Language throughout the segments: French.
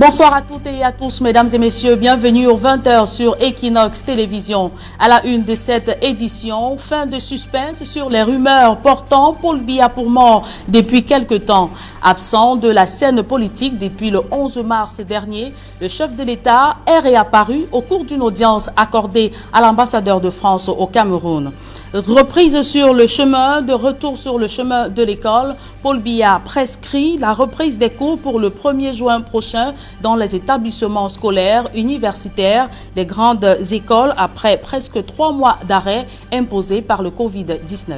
Bonsoir à toutes et à tous, mesdames et messieurs. Bienvenue aux 20h sur Equinox Télévision. À la une de cette édition, fin de suspense sur les rumeurs portant Paul Biya pour mort depuis quelque temps. Absent de la scène politique depuis le 11 mars dernier, le chef de l'État est réapparu au cours d'une audience accordée à l'ambassadeur de France au Cameroun. Reprise sur le chemin, de retour sur le chemin de l'école, Paul Biya prescrit la reprise des cours pour le 1er juin prochain dans les établissements scolaires, universitaires, les grandes écoles après presque 3 mois d'arrêt imposés par le Covid-19.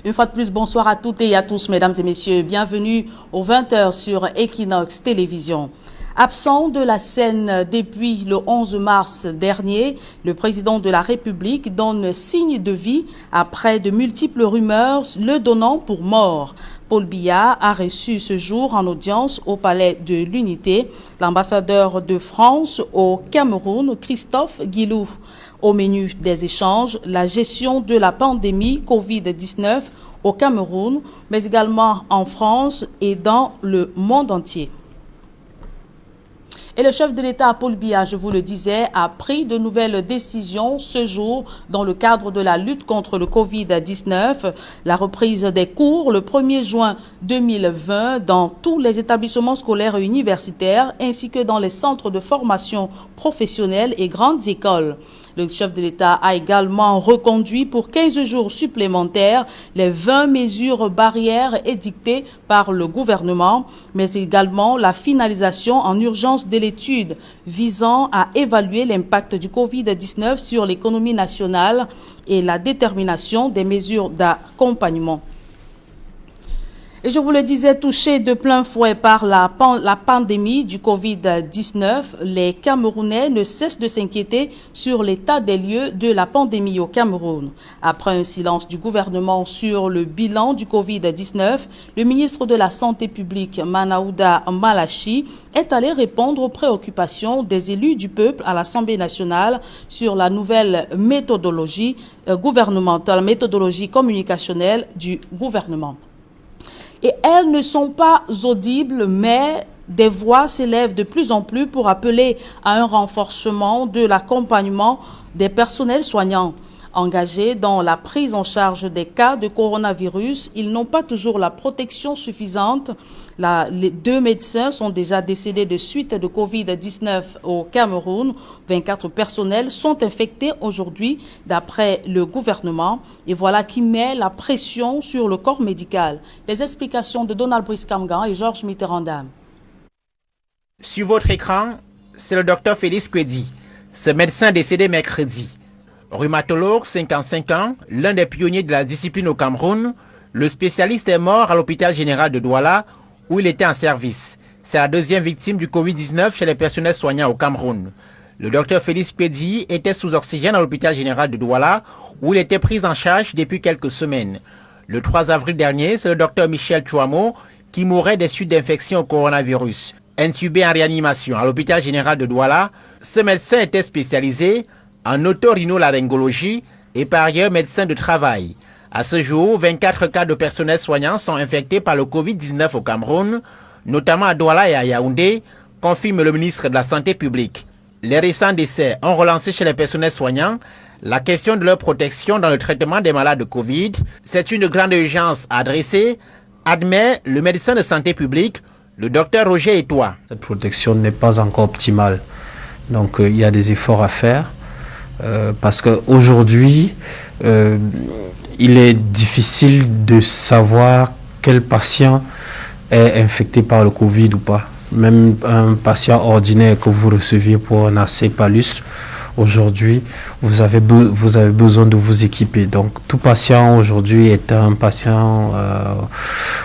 Une fois de plus, bonsoir à toutes et à tous, mesdames et messieurs. Bienvenue aux 20h sur Equinox Télévision. Absent de la scène depuis le 11 mars dernier, le président de la République donne signe de vie après de multiples rumeurs le donnant pour mort. Paul Biya a reçu ce jour en audience au Palais de l'Unité l'ambassadeur de France au Cameroun, Christophe Guilou. Au menu des échanges, la gestion de la pandémie Covid-19 au Cameroun, mais également en France et dans le monde entier. Et le chef de l'État, Paul Biya, je vous le disais, a pris de nouvelles décisions ce jour dans le cadre de la lutte contre le Covid-19. La reprise des cours le 1er juin 2020 dans tous les établissements scolaires et universitaires ainsi que dans les centres de formation professionnelle et grandes écoles. Le chef de l'État a également reconduit pour 15 jours supplémentaires les 20 mesures barrières édictées par le gouvernement, mais également la finalisation en urgence de l'étude visant à évaluer l'impact du Covid-19 sur l'économie nationale et la détermination des mesures d'accompagnement. Et je vous le disais, touchés de plein fouet par la pandémie du Covid-19, les Camerounais ne cessent de s'inquiéter sur l'état des lieux de la pandémie au Cameroun. Après un silence du gouvernement sur le bilan du Covid-19, le ministre de la Santé publique, Manaouda Malachi, est allé répondre aux préoccupations des élus du peuple à l'Assemblée nationale sur la nouvelle méthodologie gouvernementale, méthodologie communicationnelle du gouvernement. Et elles ne sont pas audibles, mais des voix s'élèvent de plus en plus pour appeler à un renforcement de l'accompagnement des personnels soignants. Engagés dans la prise en charge des cas de coronavirus, ils n'ont pas toujours la protection suffisante. Les 2 médecins sont déjà décédés de suite de Covid-19 au Cameroun. 24 personnels sont infectés aujourd'hui d'après le gouvernement. Et voilà qui met la pression sur le corps médical. Les explications de Donald Brice-Kamgan et Georges Mitterrand-Dam. Sur votre écran, c'est le docteur Félix Kwedi, ce médecin décédé mercredi. Rhumatologue, 55 ans, l'un des pionniers de la discipline au Cameroun, le spécialiste est mort à l'hôpital général de Douala où il était en service. C'est la 2e victime du Covid-19 chez les personnels soignants au Cameroun. Le docteur Félix Kwedi était sous oxygène à l'hôpital général de Douala où il était pris en charge depuis quelques semaines. Le 3 avril dernier, c'est le docteur Michel Chouamo qui mourait des suites d'infection au coronavirus. Intubé en réanimation à l'hôpital général de Douala, ce médecin était spécialisé en otorhinolaryngologie et par ailleurs médecin de travail. À ce jour, 24 cas de personnel soignant sont infectés par le Covid-19 au Cameroun, notamment à Douala et à Yaoundé, confirme le ministre de la Santé publique. Les récents décès ont relancé chez les personnels soignants la question de leur protection dans le traitement des malades de Covid. C'est une grande urgence à adresser, admet le médecin de santé publique, le docteur Roger Etoua. Cette protection n'est pas encore optimale, donc il y a des efforts à faire. Parce qu'aujourd'hui, il est difficile de savoir quel patient est infecté par le Covid ou pas. Même un patient ordinaire que vous receviez pour un acéphalus, aujourd'hui, vous avez besoin de vous équiper. Donc, tout patient aujourd'hui est un patient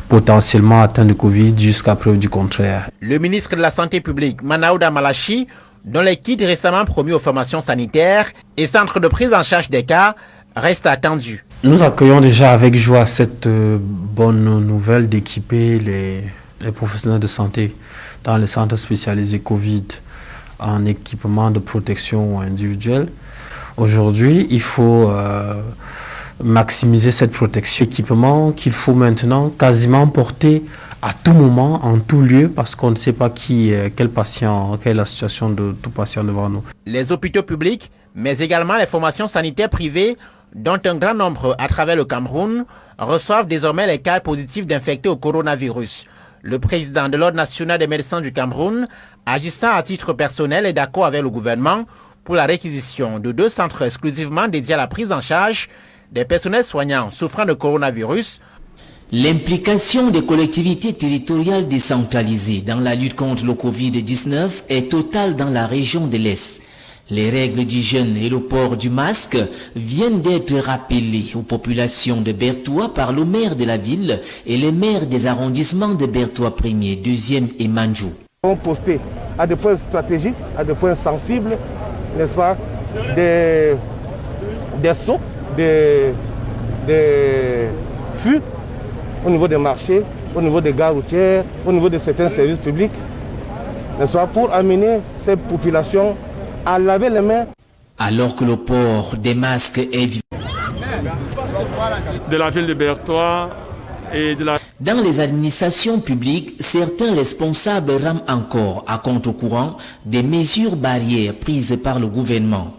potentiellement atteint de Covid jusqu'à preuve du contraire. Le ministre de la Santé publique, Manaouda Malachi, dont les kits récemment promis aux formations sanitaires et centres de prise en charge des cas restent attendus. Nous accueillons déjà avec joie cette bonne nouvelle d'équiper les professionnels de santé dans les centres spécialisés Covid en équipement de protection individuelle. Aujourd'hui, il faut maximiser cette protection. Équipement qu'il faut maintenant quasiment porter à tout moment, en tout lieu, parce qu'on ne sait pas quel patient, quelle est la situation de tout patient devant nous. Les hôpitaux publics, mais également les formations sanitaires privées, dont un grand nombre à travers le Cameroun, reçoivent désormais les cas positifs d'infectés au coronavirus. Le président de l'Ordre national des médecins du Cameroun, agissant à titre personnel, est d'accord avec le gouvernement pour la réquisition de 2 centres exclusivement dédiés à la prise en charge des personnels soignants souffrant de coronavirus. L'implication des collectivités territoriales décentralisées dans la lutte contre le Covid-19 est totale dans la région de l'Est. Les règles d'hygiène et le port du masque viennent d'être rappelées aux populations de Bertoua par le maire de la ville et les maires des arrondissements de Bertoua 1er, 2e et Manjou. On posté à des points stratégiques, à des points sensibles, n'est-ce pas, des seaux, des fûts au niveau des marchés, au niveau des gares routières, au niveau de certains services publics, n'est-ce pas, pour amener ces populations à laver les mains. Alors que le port des masques est de la ville de Bertoua et de la... Dans les administrations publiques, certains responsables rament encore à contre-courant des mesures barrières prises par le gouvernement.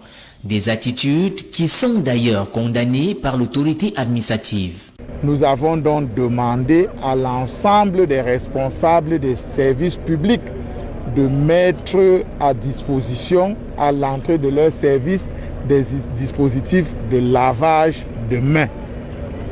Des attitudes qui sont d'ailleurs condamnées par l'autorité administrative. Nous avons donc demandé à l'ensemble des responsables des services publics de mettre à disposition à l'entrée de leur service des dispositifs de lavage de mains.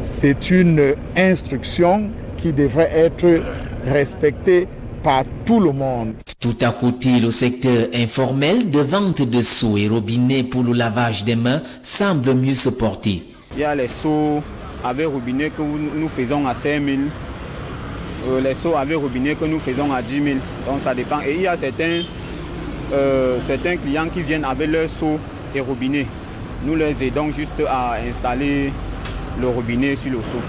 C'est une instruction qui devrait être respectée par tout le monde. Tout à côté, le secteur informel de vente de seaux et robinets pour le lavage des mains semble mieux se porter. Il y a les seaux avec robinet que nous faisons à 5 000, les seaux avec robinet que nous faisons à 10 000. Donc ça dépend. Et il y a certains clients qui viennent avec leurs seaux et robinets. Nous les aidons juste à installer le robinet sur le seau.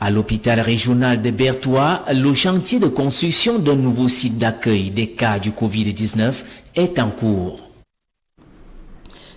À l'hôpital régional de Bertoua, le chantier de construction d'un nouveau site d'accueil des cas du Covid-19 est en cours.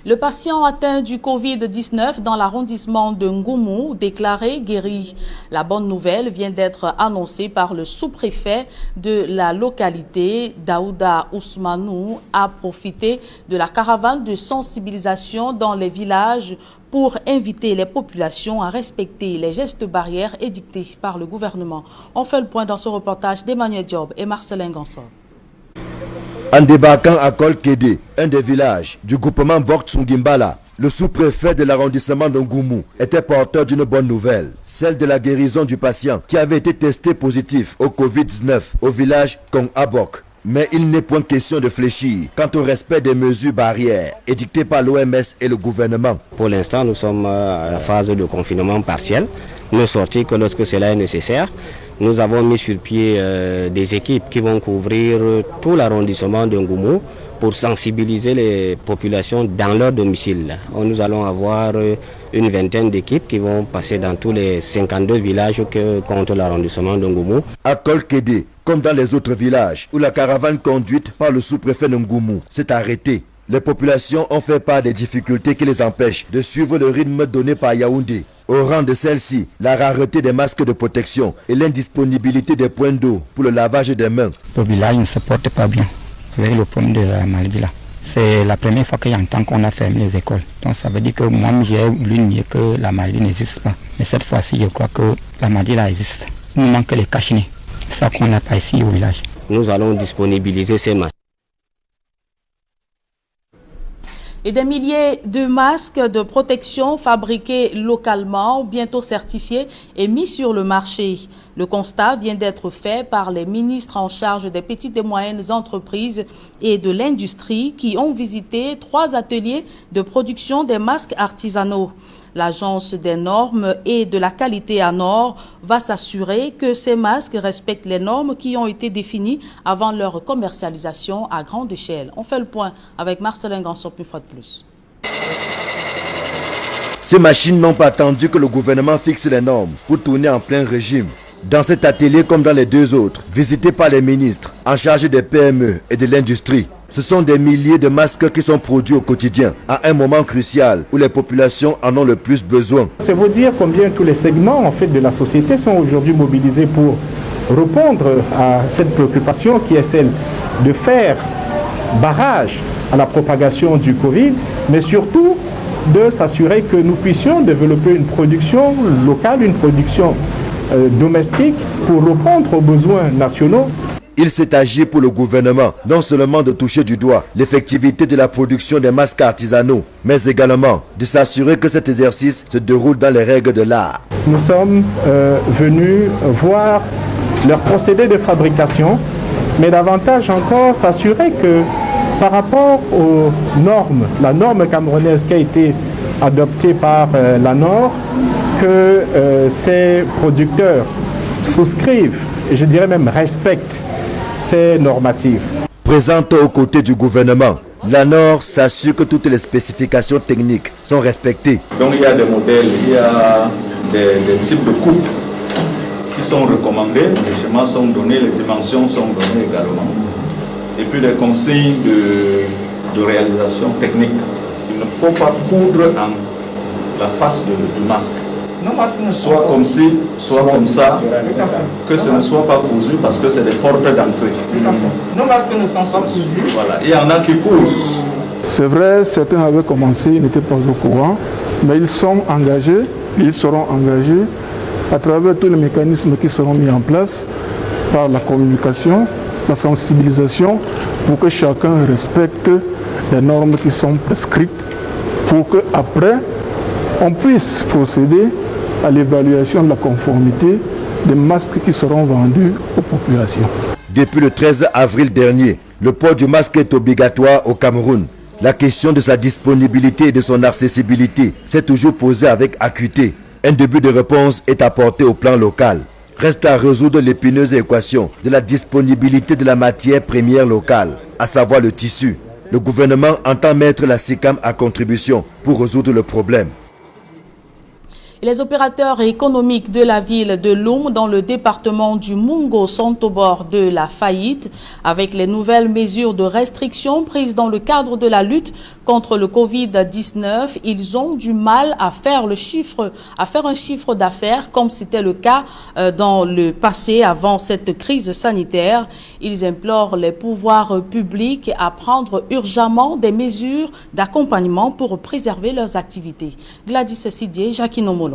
Le patient atteint du Covid-19 dans l'arrondissement de Ngoumou, déclaré guéri. La bonne nouvelle vient d'être annoncée par le sous-préfet de la localité, Daouda Ousmanou, a profité de la caravane de sensibilisation dans les villages pour inviter les populations à respecter les gestes barrières édictés par le gouvernement. On fait le point dans ce reportage d'Emmanuel Diop et Marcelin Gansor. En débarquant à Kolkédé, un des villages du groupement Vort-Sungimbala, le sous-préfet de l'arrondissement de Ngoumou était porteur d'une bonne nouvelle, celle de la guérison du patient qui avait été testé positif au Covid-19 au village Kong Abok. Mais il n'est point question de fléchir quant au respect des mesures barrières édictées par l'OMS et le gouvernement. Pour l'instant, nous sommes à la phase de confinement partiel. Ne sortir que lorsque cela est nécessaire. Nous avons mis sur pied des équipes qui vont couvrir tout l'arrondissement de Ngoumou pour sensibiliser les populations dans leur domicile. Nous allons avoir une vingtaine d'équipes qui vont passer dans tous les 52 villages que compte l'arrondissement de Ngoumou. À Kolkédé, comme dans les autres villages où la caravane conduite par le sous-préfet de Ngoumou s'est arrêtée, les populations ont fait part des difficultés qui les empêchent de suivre le rythme donné par Yaoundé. Au rang de celle-ci, la rareté des masques de protection et l'indisponibilité des points d'eau pour le lavage des mains. Le village ne se porte pas bien avec le problème de la maladie là. C'est la première fois qu'il y a un temps qu'on a fermé les écoles. Donc ça veut dire que moi j'ai voulu nier que la maladie n'existe pas. Mais cette fois-ci, je crois que la maladie là existe. Il nous manque les cachinets. C'est ça qu'on n'a pas ici au village. Nous allons disponibiliser ces masques. Et des milliers de masques de protection fabriqués localement, bientôt certifiés et mis sur le marché. Le constat vient d'être fait par les ministres en charge des petites et moyennes entreprises et de l'industrie qui ont visité 3 ateliers de production des masques artisanaux. L'Agence des normes et de la qualité à Nord va s'assurer que ces masques respectent les normes qui ont été définies avant leur commercialisation à grande échelle. On fait le point avec Marcelin Gansop une fois de plus. Ces machines n'ont pas attendu que le gouvernement fixe les normes pour tourner en plein régime. Dans cet atelier comme dans les 2 autres, visités par les ministres en charge des PME et de l'industrie, Ce sont des milliers de masques qui sont produits au quotidien, à un moment crucial où les populations en ont le plus besoin. C'est vous dire combien tous les segments en fait, de la société sont aujourd'hui mobilisés pour répondre à cette préoccupation qui est celle de faire barrage à la propagation du Covid, mais surtout de s'assurer que nous puissions développer une production locale, une production domestique pour répondre aux besoins nationaux. Il s'est agi pour le gouvernement non seulement de toucher du doigt l'effectivité de la production des masques artisanaux, mais également de s'assurer que cet exercice se déroule dans les règles de l'art. Nous sommes venus voir leur procédé de fabrication, mais davantage encore s'assurer que par rapport aux normes, la norme camerounaise qui a été adoptée par l'ANOR, que ces producteurs souscrivent, et je dirais même respectent ces normatives. Présente aux côtés du gouvernement, l'ANOR s'assure que toutes les spécifications techniques sont respectées. Donc il y a des modèles, il y a des types de coupes qui sont recommandés, les schémas sont donnés, les dimensions sont données également. Et puis les consignes de réalisation technique. Il ne faut pas coudre en la face du masque. Soit comme ci, soit comme ça, que ce ne soit pas cousu parce que c'est des portes d'entrée. Nos masques ne sont pas cousus. Voilà, il y en a qui cousent. C'est vrai, certains avaient commencé, ils n'étaient pas au courant, mais ils sont engagés, ils seront engagés à travers tous les mécanismes qui seront mis en place par la communication, la sensibilisation, pour que chacun respecte les normes qui sont prescrites, pour qu'après, on puisse procéder à l'évaluation de la conformité des masques qui seront vendus aux populations. Depuis le 13 avril dernier, le port du masque est obligatoire au Cameroun. La question de sa disponibilité et de son accessibilité s'est toujours posée avec acuité. Un début de réponse est apporté au plan local. Reste à résoudre l'épineuse équation de la disponibilité de la matière première locale, à savoir le tissu. Le gouvernement entend mettre la SICAM à contribution pour résoudre le problème. Les opérateurs économiques de la ville de Loum dans le département du Mungo sont au bord de la faillite. Avec les nouvelles mesures de restriction prises dans le cadre de la lutte contre le Covid-19, ils ont du mal à faire un chiffre d'affaires comme c'était le cas dans le passé avant cette crise sanitaire. Ils implorent les pouvoirs publics à prendre urgemment des mesures d'accompagnement pour préserver leurs activités. Gladys Sidier, Jacqueline Omolo.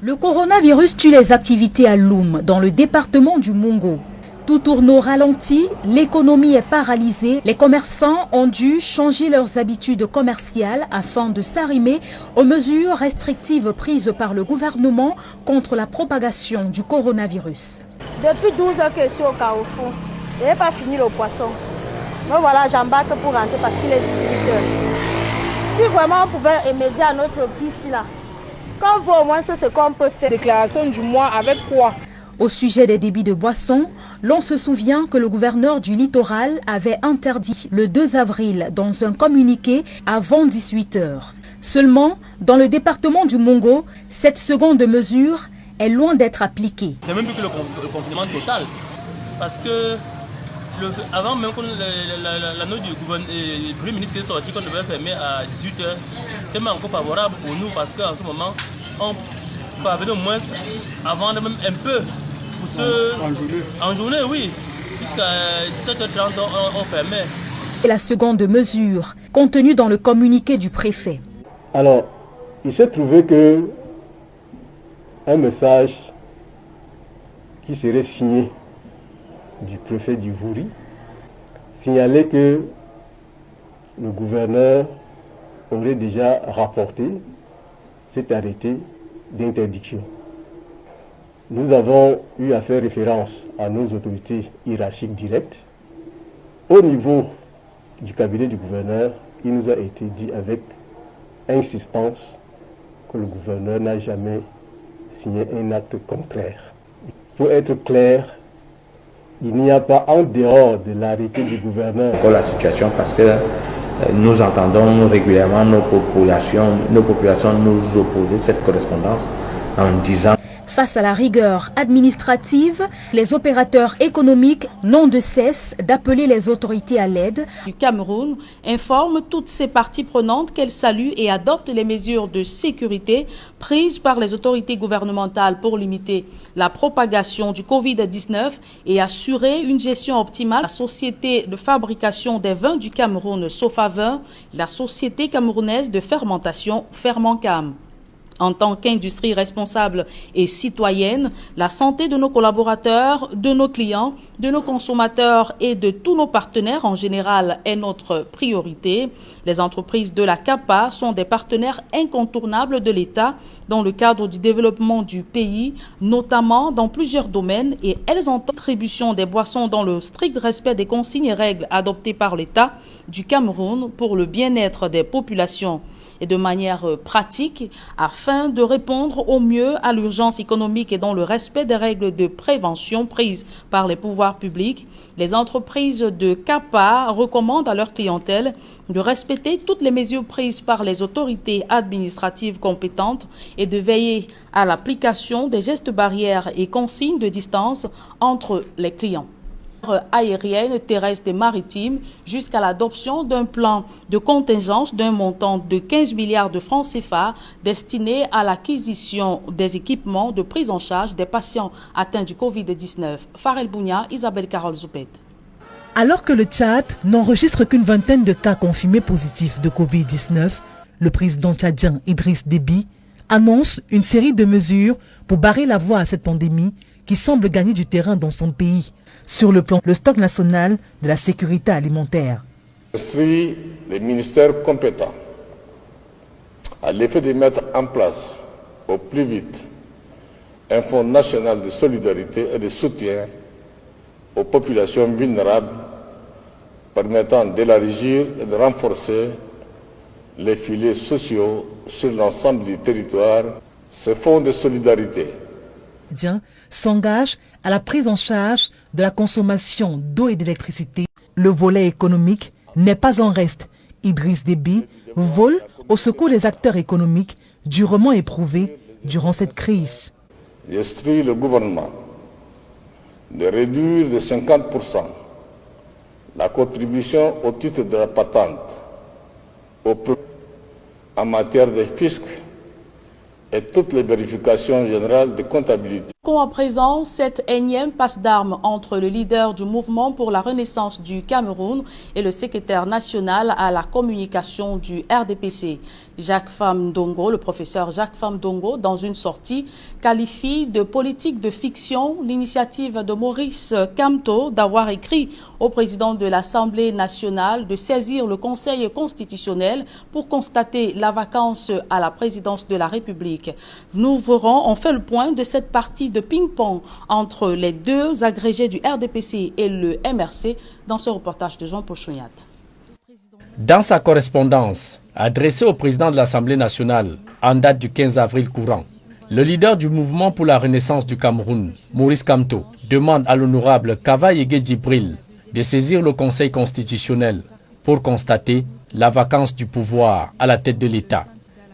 Le coronavirus tue les activités à Loum, dans le département du Mungo. Tout tourne au ralenti, l'économie est paralysée. Les commerçants ont dû changer leurs habitudes commerciales afin de s'arrimer aux mesures restrictives prises par le gouvernement contre la propagation du coronavirus. Depuis 12 heures que je suis au Carrefour, je n'ai pas fini le poisson. Mais voilà, j'embarque pour rentrer parce qu'il est 18 heures. Si vraiment on pouvait aider à notre prix ici, là, qu'on voit au moins ce qu'on peut faire. Déclaration du mois avec quoi? Au sujet des débits de boissons, l'on se souvient que le gouverneur du littoral avait interdit le 2 avril dans un communiqué avant 18 heures. Seulement, dans le département du Mungo, cette seconde mesure est loin d'être appliquée. C'est même plus que le confinement total. Parce que avant même que la note du Premier ministre qui est sorti qu'on devait fermer à 18h, c'est encore favorable pour nous parce qu'en ce moment, on peut venir au moins avant même un peu pour en journée, oui, jusqu'à 17h30 on fermait. Et la seconde mesure, contenue dans le communiqué du préfet. Alors, il s'est trouvé que un message qui serait signé du préfet du Vouri signalait que le gouverneur aurait déjà rapporté cet arrêté d'interdiction. Nous avons eu à faire référence à nos autorités hiérarchiques directes. Au niveau du cabinet du gouverneur, il nous a été dit avec insistance que le gouverneur n'a jamais signé un acte contraire. Pour être clair, il n'y a pas en dehors de l'arrêté du gouverneur pour la situation parce que nous entendons régulièrement nos populations nous opposer cette correspondance en disant. Face à la rigueur administrative, les opérateurs économiques n'ont de cesse d'appeler les autorités à l'aide. Du Cameroun informe toutes ses parties prenantes qu'elle salue et adopte les mesures de sécurité prises par les autorités gouvernementales pour limiter la propagation du Covid-19 et assurer une gestion optimale. La société de fabrication des vins du Cameroun, Sofavin, la société camerounaise de fermentation, Fermencam. En tant qu'industrie responsable et citoyenne, la santé de nos collaborateurs, de nos clients, de nos consommateurs et de tous nos partenaires en général est notre priorité. Les entreprises de la CAPA sont des partenaires incontournables de l'État dans le cadre du développement du pays, notamment dans plusieurs domaines, et elles ont distribution des boissons dans le strict respect des consignes et règles adoptées par l'État du Cameroun pour le bien-être des populations et de manière pratique afin de répondre au mieux à l'urgence économique et dans le respect des règles de prévention prises par les pouvoirs publics. Les entreprises de CAPA recommandent à leur clientèle de respecter toutes les mesures prises par les autorités administratives compétentes et de veiller à l'application des gestes barrières et consignes de distance entre les clients aérienne, terrestre et maritime jusqu'à l'adoption d'un plan de contingence d'un montant de 15 milliards de francs CFA destiné à l'acquisition des équipements de prise en charge des patients atteints du Covid-19. Farel Bounia, Isabelle Carole Zoupet. Alors que le Tchad n'enregistre qu'une vingtaine de cas confirmés positifs de Covid-19, le président tchadien Idriss Déby annonce une série de mesures pour barrer la voie à cette pandémie qui semble gagner du terrain dans son pays. Sur le plan, le stock national de la sécurité alimentaire. J'instruis les ministères compétents à l'effet de mettre en place au plus vite un fonds national de solidarité et de soutien aux populations vulnérables permettant d'élargir et de renforcer les filets sociaux sur l'ensemble du territoire. Ce fonds de solidarité s'engage à la prise en charge de la consommation d'eau et d'électricité. Le volet économique n'est pas en reste. Idriss Déby vole au secours des acteurs économiques durement éprouvés durant cette crise. J'instruis le gouvernement de réduire de 50% la contribution au titre de la patente en matière de fisc et toutes les vérifications générales de comptabilité. À présent, cette énième passe d'armes entre le leader du mouvement pour la renaissance du Cameroun et le secrétaire national à la communication du RDPC. Jacques Famdongo, le professeur Jacques Famdongo, dans une sortie, qualifie de politique de fiction l'initiative de Maurice Kamto d'avoir écrit au président de l'Assemblée nationale de saisir le Conseil constitutionnel pour constater la vacance à la présidence de la République. Nous verrons, on fait le point de cette partie de ping-pong entre les deux agrégés du RDPC et le MRC dans ce reportage de Jean-Paul Chouyat. Dans sa correspondance adressée au président de l'Assemblée nationale en date du 15 avril courant, le leader du mouvement pour la renaissance du Cameroun, Maurice Kamto, demande à l'honorable Kava Yegué Djibril de saisir le Conseil constitutionnel pour constater la vacance du pouvoir à la tête de l'État.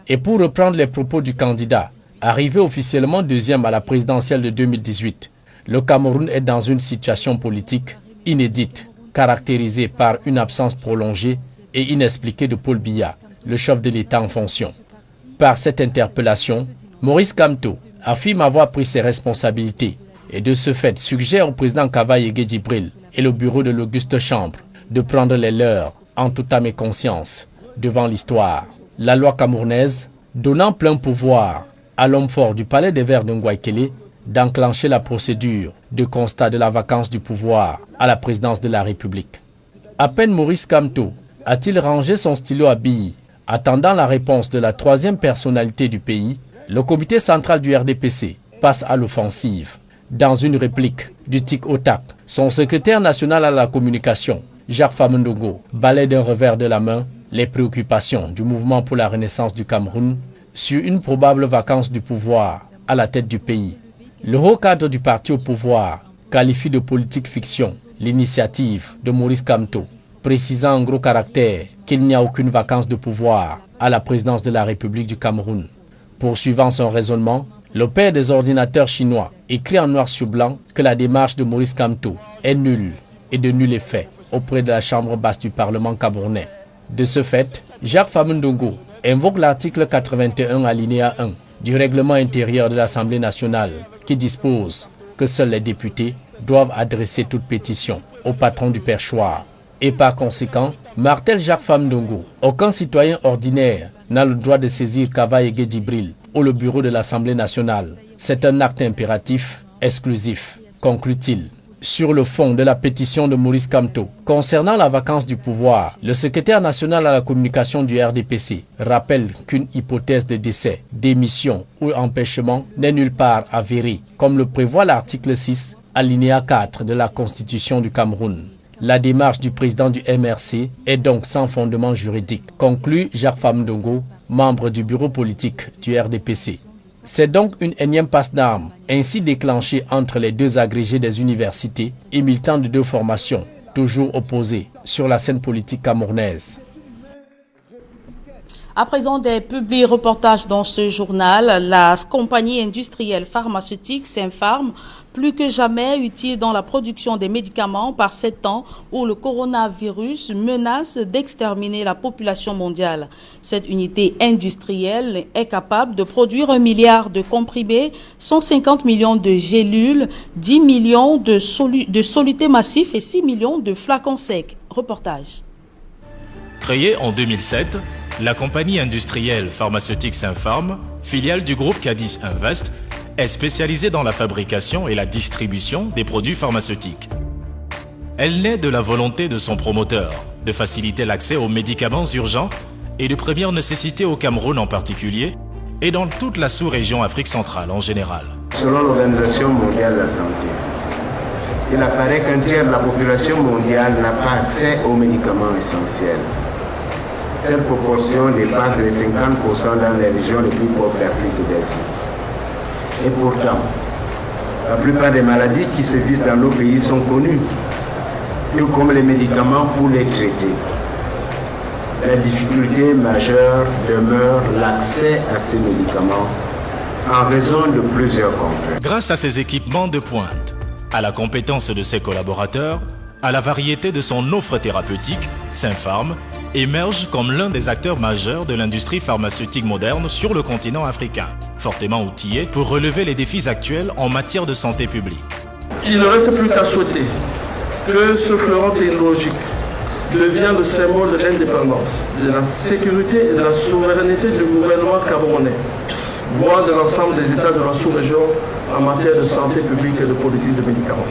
Et pour reprendre les propos du candidat, arrivé officiellement deuxième à la présidentielle de 2018, le Cameroun est dans une situation politique inédite, caractérisée par une absence prolongée et inexpliquée de Paul Biya, le chef de l'État en fonction. Par cette interpellation, Maurice Kamto affirme avoir pris ses responsabilités et de ce fait suggère au président Kava Yegué Djibril et le bureau de l'Auguste Chambre de prendre les leurs en toute âme et conscience devant l'histoire. La loi camerounaise donnant plein pouvoir à l'homme fort du palais des Verts de Ngouaikele d'enclencher la procédure de constat de la vacance du pouvoir à la présidence de la République. À peine Maurice Kamto a-t-il rangé son stylo à billes, attendant la réponse de la troisième personnalité du pays, le comité central du RDPC passe à l'offensive. Dans une réplique du tic au tac, son secrétaire national à la communication, Jacques Famdongo, balaie d'un revers de la main les préoccupations du mouvement pour la renaissance du Cameroun sur une probable vacance du pouvoir à la tête du pays. Le haut cadre du parti au pouvoir qualifie de politique fiction l'initiative de Maurice Kamto, précisant en gros caractère qu'il n'y a aucune vacance de pouvoir à la présidence de la République du Cameroun. Poursuivant son raisonnement, Le père des ordinateurs chinois écrit en noir sur blanc que la démarche de Maurice Kamto est nulle et de nul effet auprès de la chambre basse du Parlement camerounais. De ce fait, Jacques Famundongo invoque l'article 81 alinéa 1 du règlement intérieur de l'Assemblée nationale qui dispose que seuls les députés doivent adresser toute pétition au patron du perchoir. Et par conséquent, martèle Jacques Famundongo, aucun citoyen ordinaire n'a le droit de saisir Kava Ege Djibril ou le bureau de l'Assemblée nationale. C'est un acte impératif, exclusif, conclut-il. Sur le fond de la pétition de Maurice Kamto, concernant la vacance du pouvoir, le secrétaire national à la communication du RDPC rappelle qu'une hypothèse de décès, démission ou empêchement n'est nulle part avérée, comme le prévoit l'article 6, alinéa 4 de la Constitution du Cameroun. La démarche du président du MRC est donc sans fondement juridique, conclut Jacques Famundongo, membre du bureau politique du RDPC. C'est donc une énième passe d'armes, ainsi déclenchée entre les deux agrégés des universités et militants de deux formations, toujours opposés sur la scène politique camerounaise. À présent, des publi-reportages dans ce journal. La compagnie industrielle pharmaceutique Saint-Pharm, plus que jamais utile dans la production des médicaments par ces temps où le coronavirus menace d'exterminer la population mondiale. Cette unité industrielle est capable de produire 1 milliard de comprimés, 150 millions de gélules, 10 millions de solutés massifs et 6 millions de flacons secs. Reportage. Créée en 2007, la compagnie industrielle pharmaceutique Saint-Pharm, filiale du groupe Cadiz Invest, est spécialisée dans la fabrication et la distribution des produits pharmaceutiques. Elle naît de la volonté de son promoteur de faciliter l'accès aux médicaments urgents et de première nécessité au Cameroun en particulier et dans toute la sous-région Afrique centrale en général. Selon l'Organisation mondiale de la santé, il apparaît qu'un tiers de la population mondiale n'a pas accès aux médicaments essentiels. Cette proportion dépasse les 50% dans les régions les plus pauvres d'Afrique et d'Asie. Et pourtant, la plupart des maladies qui se vivent dans nos pays sont connues, tout comme les médicaments pour les traiter. La difficulté majeure demeure l'accès à ces médicaments en raison de plusieurs contraintes. Grâce à ses équipements de pointe, à la compétence de ses collaborateurs, à la variété de son offre thérapeutique, Saint-Pharm émerge comme l'un des acteurs majeurs de l'industrie pharmaceutique moderne sur le continent africain, fortement outillé pour relever les défis actuels en matière de santé publique. Il ne reste plus qu'à souhaiter que ce fleuron technologique devienne le symbole de l'indépendance, de la sécurité et de la souveraineté du gouvernement camerounais, voire de l'ensemble des États de la sous-région en matière de santé publique et de politique de médicaments.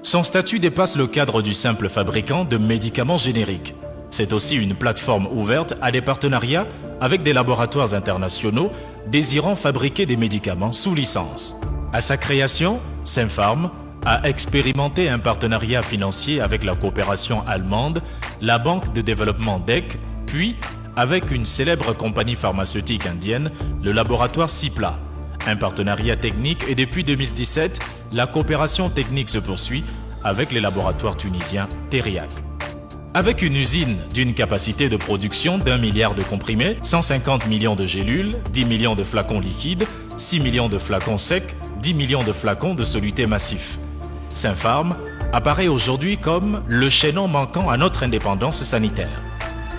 Son statut dépasse le cadre du simple fabricant de médicaments génériques. C'est aussi une plateforme ouverte à des partenariats avec des laboratoires internationaux désirant fabriquer des médicaments sous licence. À sa création, Saint-Pharm a expérimenté un partenariat financier avec la coopération allemande, la Banque de développement DEC, puis avec une célèbre compagnie pharmaceutique indienne, le laboratoire Cipla. Un partenariat technique et depuis 2017, la coopération technique se poursuit avec les laboratoires tunisiens Teriac. Avec une usine d'une capacité de production d'1 milliard de comprimés, 150 millions de gélules, 10 millions de flacons liquides, 6 millions de flacons secs, 10 millions de flacons de solutés massifs. Saint-Pharm apparaît aujourd'hui comme le chaînon manquant à notre indépendance sanitaire.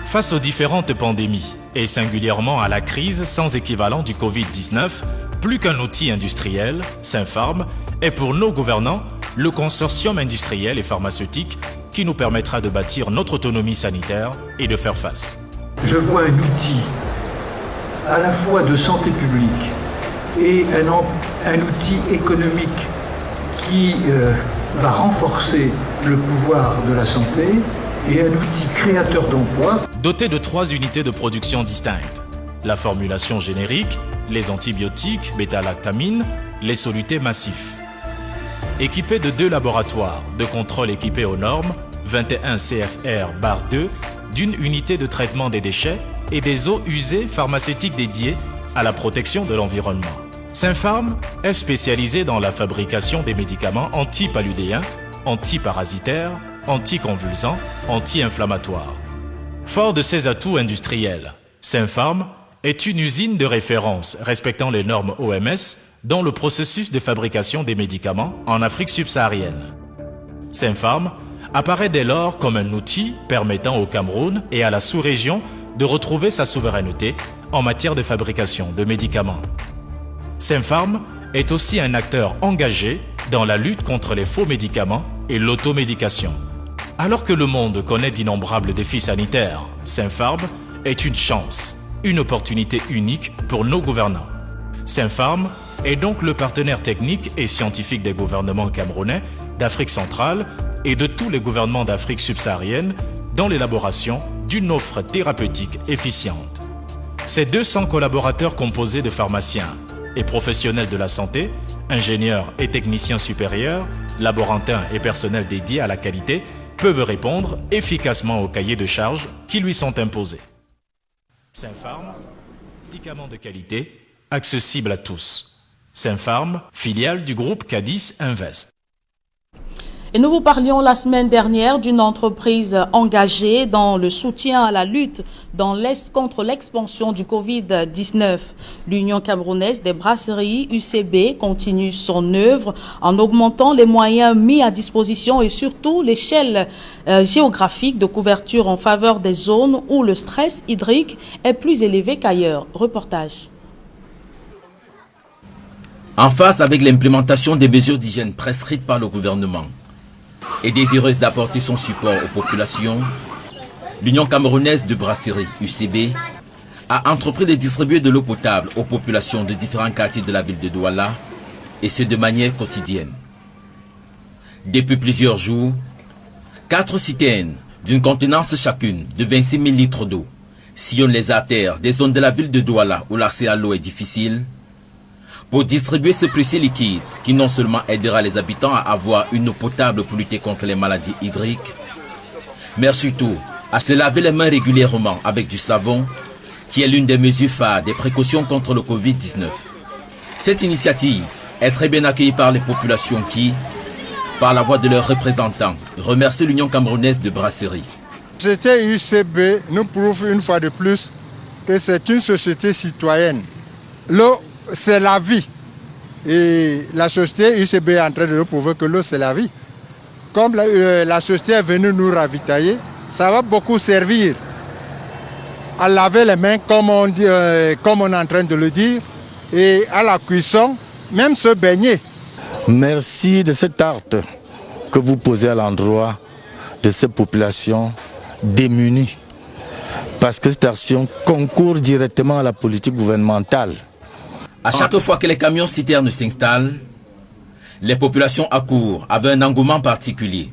Face aux différentes pandémies, et singulièrement à la crise sans équivalent du Covid-19, plus qu'un outil industriel, Saint-Pharm est pour nos gouvernants le consortium industriel et pharmaceutique qui nous permettra de bâtir notre autonomie sanitaire et de faire face. Je vois un outil à la fois de santé publique et un outil économique qui va renforcer le pouvoir de la santé et un outil créateur d'emplois. Doté de 3 unités de production distinctes, la formulation générique, les antibiotiques, bêta-lactamine, les solutés massifs. Équipé de 2 laboratoires de contrôle équipés aux normes, 21 CFR-2, d'une unité de traitement des déchets et des eaux usées pharmaceutiques dédiées à la protection de l'environnement. Saint-Pharm est spécialisé dans la fabrication des médicaments antipaludéens, antiparasitaires, anticonvulsants, anti-inflammatoires. Fort de ses atouts industriels, Saint-Pharm est une usine de référence respectant les normes OMS dans le processus de fabrication des médicaments en Afrique subsaharienne. Sinpharm apparaît dès lors comme un outil permettant au Cameroun et à la sous-région de retrouver sa souveraineté en matière de fabrication de médicaments. Sinpharm est aussi un acteur engagé dans la lutte contre les faux médicaments et l'automédication. Alors que le monde connaît d'innombrables défis sanitaires, Sinpharm est une chance, une opportunité unique pour nos gouvernants. Sinpharm est donc le partenaire technique et scientifique des gouvernements camerounais, d'Afrique centrale et de tous les gouvernements d'Afrique subsaharienne dans l'élaboration d'une offre thérapeutique efficiente. Ces 200 collaborateurs composés de pharmaciens et professionnels de la santé, ingénieurs et techniciens supérieurs, laborantins et personnels dédiés à la qualité peuvent répondre efficacement aux cahiers de charges qui lui sont imposés. Sinpharm, médicaments de qualité, accessible à tous. Sinpharm, filiale du groupe Cadiz Invest. Et nous vous parlions la semaine dernière d'une entreprise engagée dans le soutien à la lutte contre l'expansion du Covid-19. L'Union camerounaise des brasseries UCB continue son œuvre en augmentant les moyens mis à disposition et surtout l'échelle géographique de couverture en faveur des zones où le stress hydrique est plus élevé qu'ailleurs. Reportage. En phase avec l'implémentation des mesures d'hygiène prescrites par le gouvernement et désireuse d'apporter son support aux populations, l'Union camerounaise de brasserie UCB a entrepris de distribuer de l'eau potable aux populations de différents quartiers de la ville de Douala, et ce de manière quotidienne. Depuis plusieurs jours, 4 citernes d'une contenance chacune de 26 000 litres d'eau sillonnent les artères des zones de la ville de Douala où l'accès à l'eau est difficile, pour distribuer ce précieux liquide qui non seulement aidera les habitants à avoir une eau potable pour lutter contre les maladies hydriques, mais surtout à se laver les mains régulièrement avec du savon, qui est l'une des mesures phares des précautions contre le Covid-19. Cette initiative est très bien accueillie par les populations qui, par la voix de leurs représentants, remercient l'Union camerounaise de brasserie. La société UCB nous prouve une fois de plus que c'est une société citoyenne. L'eau, c'est la vie. Et la société UCB est en train de nous prouver que l'eau, c'est la vie. Comme la société est venue nous ravitailler, ça va beaucoup servir à laver les mains, comme on est en train de le dire, et à la cuisson, même se baigner. Merci de cet acte que vous posez à l'endroit de ces populations démunies. Parce que cette action concourt directement à la politique gouvernementale. À chaque fois que les camions citernes s'installent, les populations accourent avec un engouement particulier.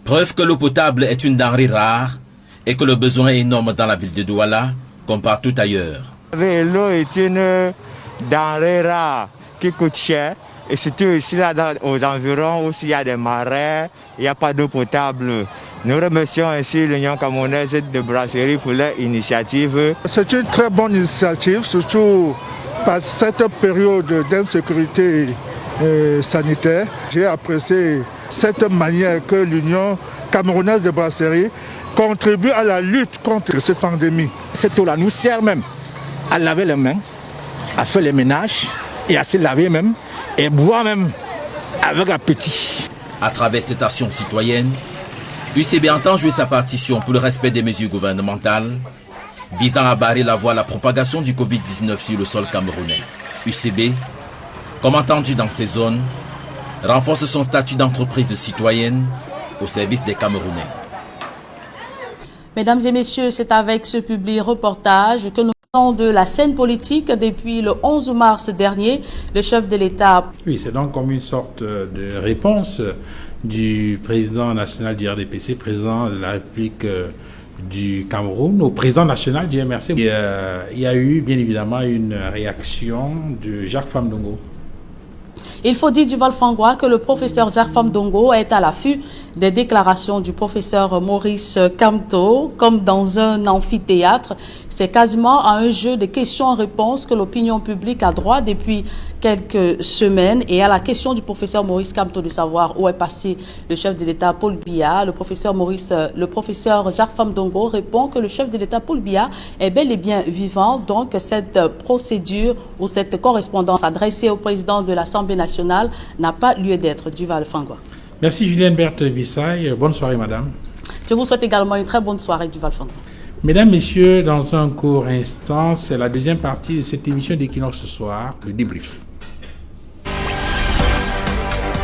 Preuve que l'eau potable est une denrée rare et que le besoin est énorme dans la ville de Douala, comme partout ailleurs. L'eau est une denrée rare qui coûte cher. Et surtout ici, là, aux environs, où il y a des marais, il n'y a pas d'eau potable. Nous remercions ainsi l'Union camerounaise de brasserie pour leur initiative. C'est une très bonne initiative, surtout par cette période d'insécurité sanitaire. J'ai apprécié cette manière que l'Union camerounaise de brasserie contribue à la lutte contre cette pandémie. Cette eau-là nous sert même à laver les mains, à faire les ménages et à se laver même et boire même avec appétit. À travers cette action citoyenne, UCB entend jouer sa partition pour le respect des mesures gouvernementales visant à barrer la voie à la propagation du Covid-19 sur le sol camerounais. UCB, comme entendu dans ces zones, renforce son statut d'entreprise citoyenne au service des Camerounais. Mesdames et messieurs, c'est avec ce public reportage que nous parlons de la scène politique depuis le 11 mars dernier. Le chef de l'État... Oui, c'est donc comme une sorte de réponse du président national du RDPC, président de la République du Cameroun, au président national du MRC. Il y a eu bien évidemment une réaction de Jacques Famdongo. Il faut dire du Val-Fangwa que le professeur Jarfam Dongo est à l'affût des déclarations du professeur Maurice Kamto. Comme dans un amphithéâtre, c'est quasiment à un jeu de questions-réponses que l'opinion publique a droit depuis quelques semaines. Et à la question du professeur Maurice Kamto de savoir où est passé le chef de l'État Paul Biya, le professeur Jarfam Dongo répond que le chef de l'État Paul Biya est bel et bien vivant. Donc cette procédure ou cette correspondance adressée au président de l'Assemblée nationale n'a pas lieu d'être. Du Val-Fangwa. Merci Julienne Berthe Bissaye. Bonne soirée, madame. Je vous souhaite également une très bonne soirée du Val-Fangwa. Mesdames, Messieurs, dans un court instant, c'est la deuxième partie de cette émission d'Equinox ce soir, le débrief.